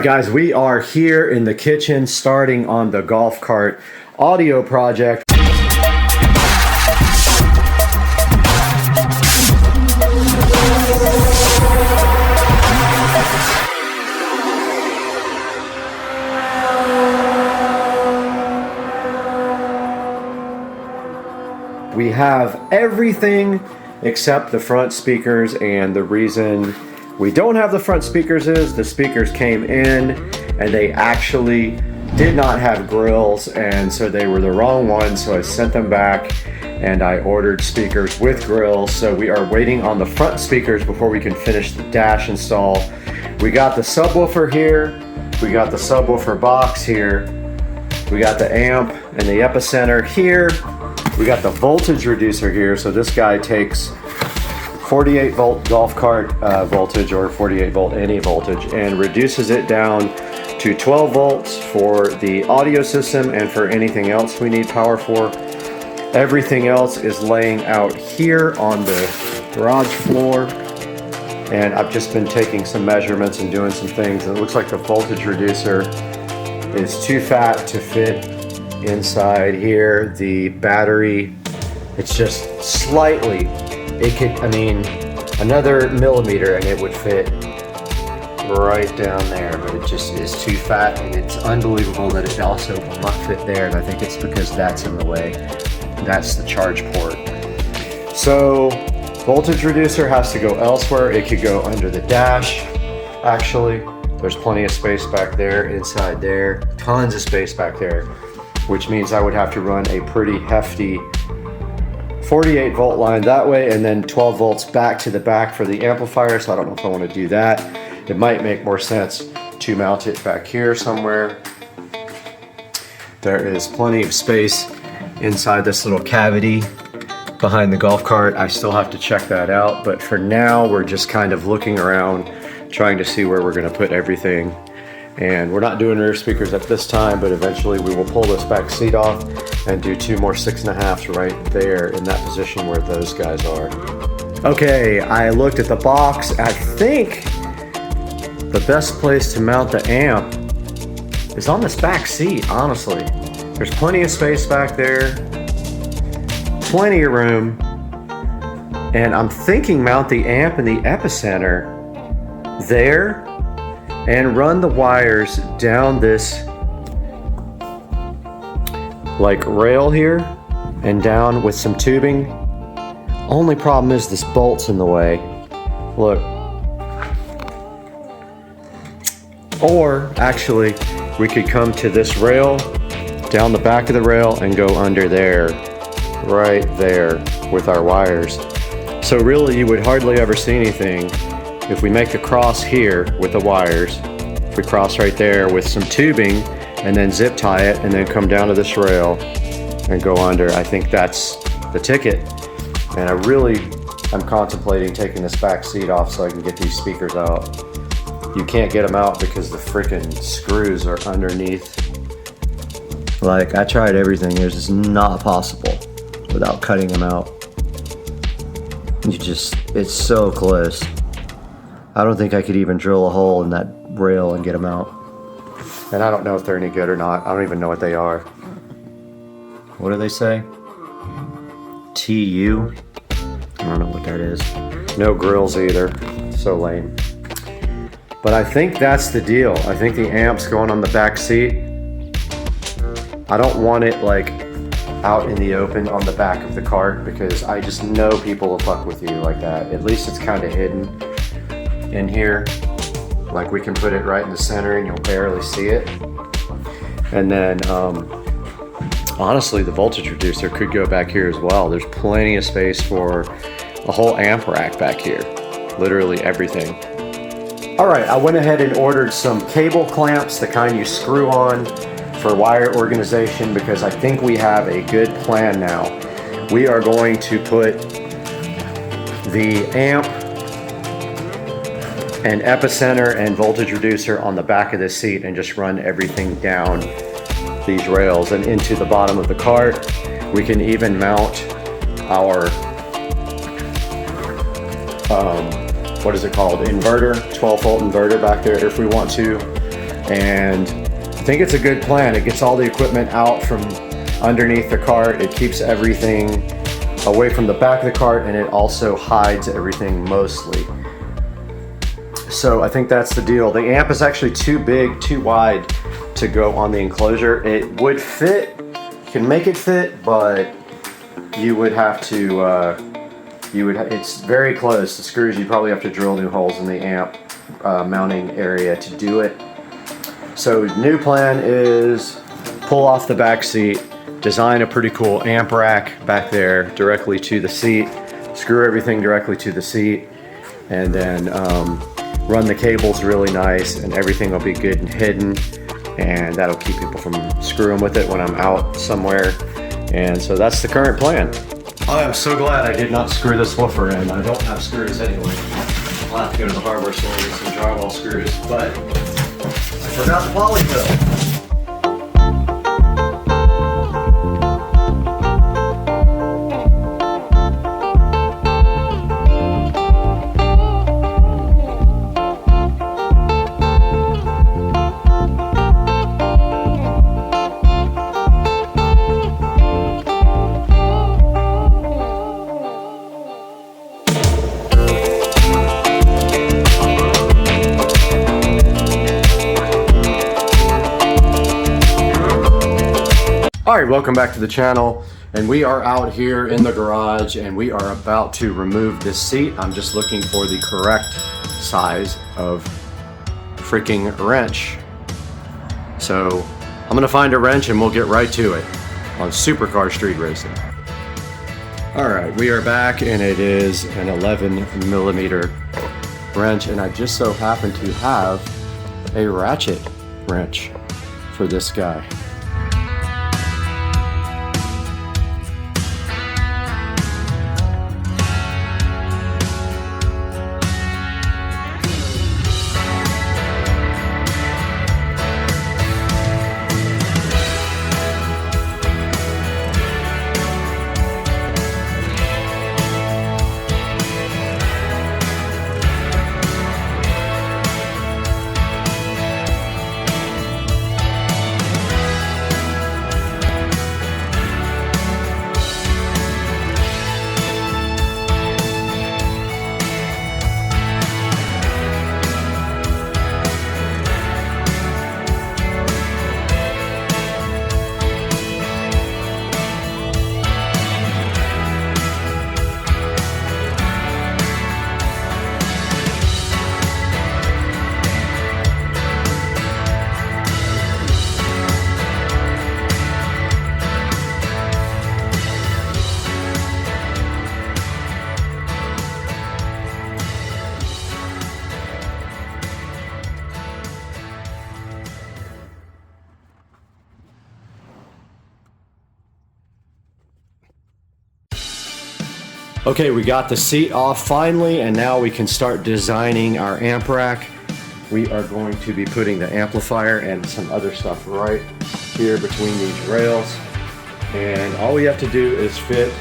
Guys, we are here in the kitchen starting on the golf cart audio project. We have everything except the front speakers, and the reason we don't have the front speakers is the speakers came in and they actually did not have grills, and so they were the wrong ones, so I sent them back and I ordered speakers with grills. So we are waiting on the front speakers before we can finish the dash install. We got the subwoofer here, we got the subwoofer box here, we got the amp and the epicenter here, we got the voltage reducer here. So this guy takes 48 volt golf cart voltage, or 48 volt any voltage, and reduces it down to 12 volts for the audio system and for anything else we need power for. Everything else is laying out here on the garage floor, and I've just been taking some measurements and doing some things, and it looks like the voltage reducer is too fat to fit inside here. The battery, it's just slightly, it could, I mean, another millimeter and it would fit right down there, but it just is too fat, and it's unbelievable that it also will not fit there, and I think it's because that's in the way. That's the charge port. So voltage reducer has to go elsewhere. It could go under the dash. Actually, there's plenty of space back there, inside there, tons of space back there, which means I would have to run a pretty hefty 48 volt line that way, and then 12 volts back to the back for the amplifier. So I don't know if I want to do that. It might make more sense to mount it back here somewhere. There is plenty of space inside this little cavity behind the golf cart. I still have to check that out, but for now we're just kind of looking around, trying to see where we're going to put everything. And we're not doing rear speakers at this time, but eventually we will pull this back seat off and do two more 6.5s right there in that position where those guys are. Okay, I looked at the box. I think the best place to mount the amp is on this back seat, honestly. There's plenty of space back there, plenty of room, and I'm thinking mount the amp and the epicenter there and run the wires down this like rail here and down with some tubing. Only problem is this bolt's in the way. Look. Or actually, we could come to this rail, down the back of the rail, and go under there, right there with our wires. So really you would hardly ever see anything if we make a cross here with the wires. If we cross right there with some tubing and then zip tie it and then come down to this rail and go under, I think that's the ticket. And I'm contemplating taking this back seat off so I can get these speakers out. You can't get them out because the freaking screws are underneath. Like, I tried everything. It's just not possible without cutting them out. It's so close. I don't think I could even drill a hole in that rail and get them out. And I don't know if they're any good or not. I don't even know what they are. What do they say? TU? I don't know what that is. No grills either. So lame. But I think that's the deal. I think the amp's going on the back seat. I don't want it like out in the open on the back of the cart, because I just know people will fuck with you like that. At least it's kind of hidden in here. Like, we can put it right in the center and you'll barely see it. And then honestly, the voltage reducer could go back here as well. There's plenty of space for a whole amp rack back here. Literally everything. All right, I went ahead and ordered some cable clamps, the kind you screw on for wire organization, because I think we have a good plan now. We are going to put the amp and epicenter and voltage reducer on the back of this seat and just run everything down these rails and into the bottom of the cart. We can even mount our what is it called, inverter, 12 volt inverter back there if we want to. And I think it's a good plan. It gets all the equipment out from underneath the cart. It keeps everything away from the back of the cart, and it also hides everything mostly. So I think that's the deal. The amp is actually too big, too wide to go on the enclosure. It would fit, you can make it fit, but you would have to, it's very close. The screws, you probably have to drill new holes in the amp mounting area to do it. So new plan is pull off the back seat, design a pretty cool amp rack back there directly to the seat, screw everything directly to the seat, and then run the cables really nice, and everything will be good and hidden, and that'll keep people from screwing with it when I'm out somewhere. And so that's the current plan. I am so glad I did not screw this woofer in. I don't have screws anyway. I'll have to go to the hardware store and get some drywall screws, but I forgot the polyfill. Alright, welcome back to the channel, and we are out here in the garage and we are about to remove this seat. I'm just looking for the correct size of freaking wrench. So I'm gonna find a wrench and we'll get right to it on Supercar Street Racing. Alright, we are back and it is an 11mm wrench, and I just so happen to have a ratchet wrench for this guy. Okay, we got the seat off finally, and now we can start designing our amp rack. We are going to be putting the amplifier and some other stuff right here between these rails. And all we have to do is fit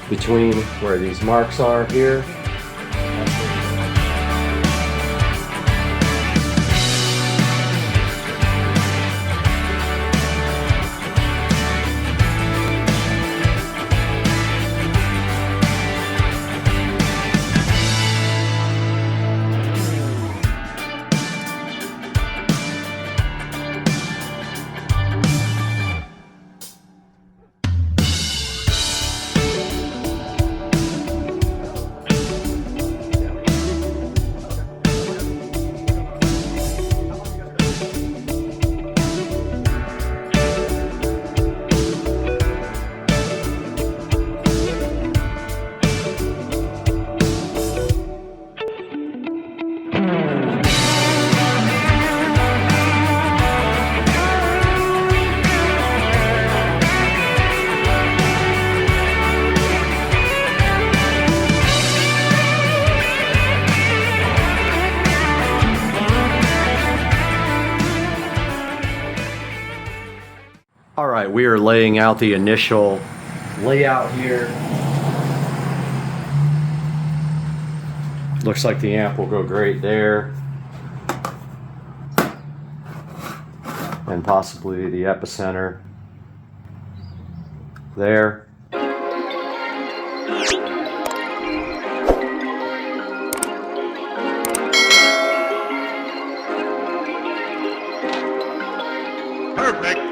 between where these marks are here. Alright, we are laying out the initial layout here. Looks like the amp will go great there. and possibly the epicenter there. Perfect.